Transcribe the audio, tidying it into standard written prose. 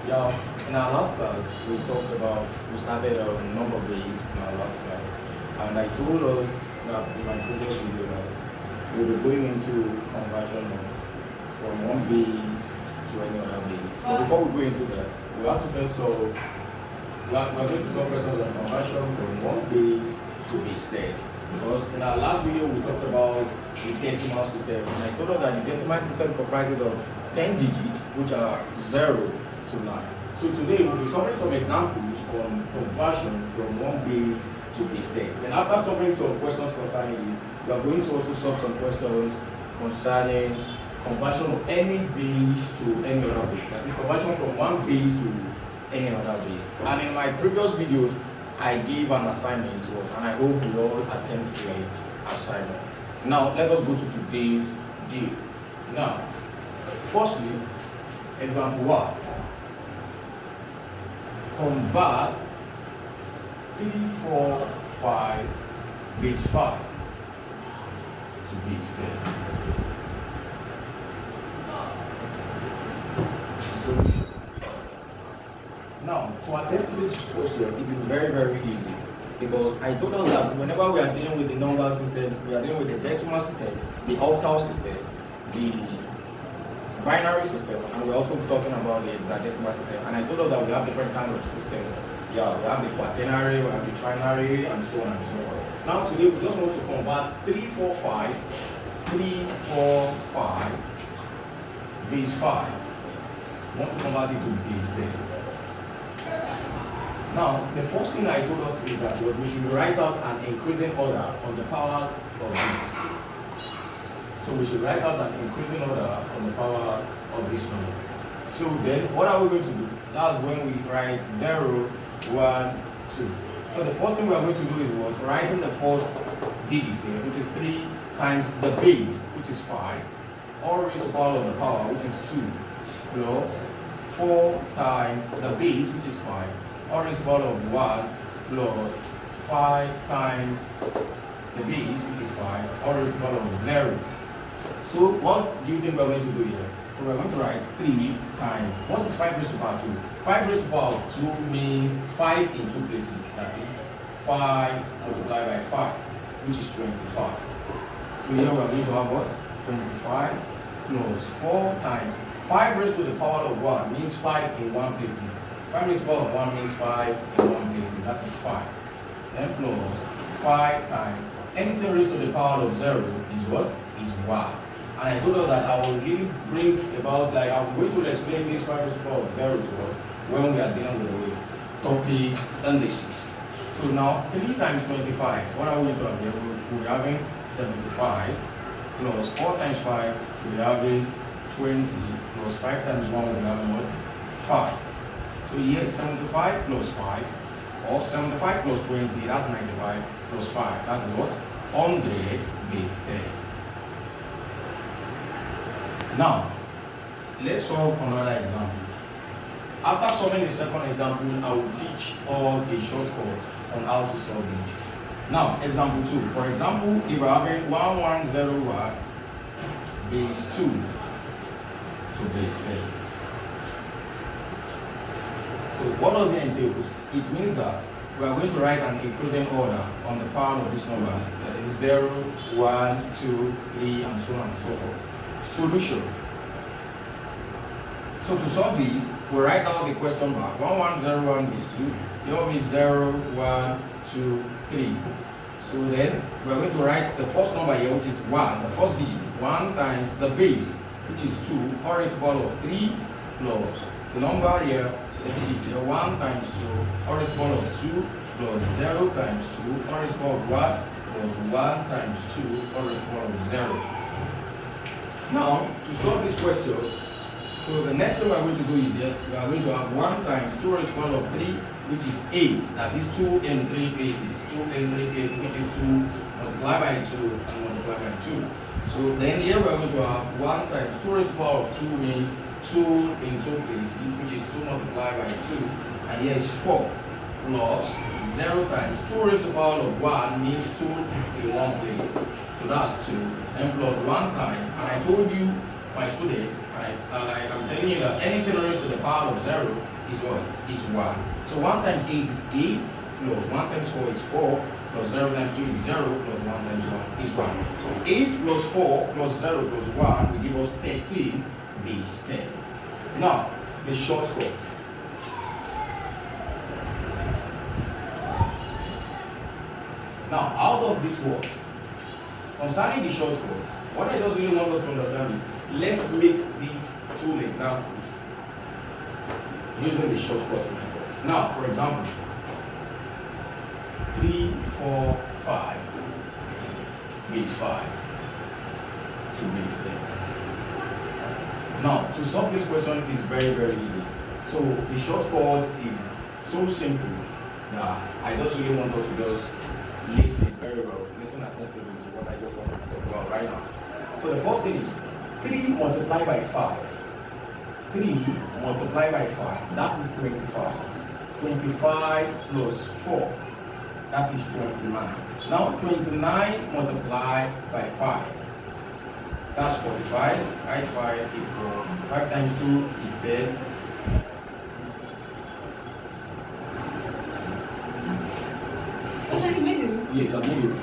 Yeah, in our last class, we started on number base in our last class, and I told us that in my previous video that we'll be going into conversion of from one base to any other base. But before we go into that, we have to first solve, we're going to solve questions on conversion from one base to base 10. Because in our last video, we talked about the decimal system, and I told us that the decimal system comprises of 10 digits, which are 0 to 9. So today we'll be solving some examples on conversion from one base to base 10. Then after solving some questions concerning this, we are going to also solve some questions concerning conversion of any base to any other base. That is conversion from one base to any other base. And in my previous videos, I gave an assignment to us, and I hope we all attend to the assignment. Now let us go to today's deal. Now, firstly, example 1. Convert 345 base 5 to base 10. Solution. Now, to attempt this question, it is very, very easy, because I told us that whenever we are dealing with the number system, we are dealing with the decimal system, the octal system, the binary system, and we're also talking about the hexadecimal system. And I told us that we have different kinds of systems. Yeah, we have the quaternary, we have the trinary, and so on and so forth. Now today we just want to convert 345 base 5. We want to convert it to base 10. Now, the first thing I told us is that we should write out an increasing order on the power of this. So we should write out an increasing order on the power of this number. So then, what are we going to do? That's when we write 0, 1, 2. So the first thing we are going to do is what? Writing the first digit here, which is 3 times the base, which is 5, all raised to the power of the power, which is 2, plus 4 times the base, which is 5, all raised to the power of 1, plus 5 times the base, which is 5, all raised to the power of 0. So what do you think we're going to do here? So we're going to write 3 times, what is 5 raised to the power 2? 5 raised to the power of 2 means 5 in 2 places, that is 5 multiplied by 5, which is 25. So here we're going to have what? 25 plus 4 times, 5 raised to the power of 1 means 5 in 1 places. 5 raised to the power of 1 means 5 in 1 places, that is 5. Then plus 5 times, anything raised to the power of 0 is what? Is 1. And I told us that I will really bring about, like, I'm going to explain this 5 raised to the power of 0 to us when we are dealing with the topic indices. So now, 3 times 25, what are we going to have here? We're having 75 plus 4 times 5, we're having 20 plus 5 times 1, we're having what? 5. So here 75 plus 5, or 75 plus 20, that's 95 plus 5. That is what? 100 base 10. Now, let's solve another example. After solving the second example, I will teach us a shortcut on how to solve this. Now, example 2. For example, if we're having 1101 base 2 to base 10. So what does it entail? It means that we are going to write an increasing order on the power of this number. That is 0, 1, 2, 3, and so on and so forth. Solution. So to solve these, we write out the question mark. 1101 base 2. Here will be 0, 1, 2, 3. So then we are going to write the first number here, which is 1, the first digit, 1 times the base, which is 2, or raised to the power of 3, plus the number here, the digit here, 1 times 2, or raised to the power of 2, plus 0 times 2, or raised to the power of 1, plus 1 times 2, or raised to the power of 0. Now, to solve this question, so the next thing we are going to do is here, we are going to have 1 times 2 raised to the power of 3, which is 8. That is 2 in 3 places. 2 in 3 places, which is 2 multiplied by 2 and multiplied by 2. So then here we are going to have 1 times 2 raised to the power of 2 means 2 in 2 places, which is 2 multiplied by 2. And here is 4 plus 0 times 2 raised to the power of 1 means 2 in 1 place. So that's 2. And plus 1 times, and I told you, my students, I like I'm telling you that anything raised to the power of 0 is what? Is 1. So 1 times 8 is 8, plus 1 times 4 is 4, plus 0 times 2 is 0, plus 1 times 1 is 1. So 8 plus 4 plus 0 plus 1 will give us 13 base 10. Now, the shortcut. Now, how does this work? Concerning the shortcut, what I just really want us to understand is, let's make these 2 examples using the shortcut method. Now, for example, 3, 4, 5 base 5 to base 10. Now, to solve this question is very, very easy. So, the shortcut is so simple that I just really want us to just listen very well, listen attentively to what I just want to talk about right now. So the first thing is 3 multiplied by 5. 3 multiplied by 5, that is 25. 25 plus 4, that is 29. Now 29 multiplied by 5, that's 45. Right, 5 is 4. 5 times 2 is 10. You made it. Yeah, I made it.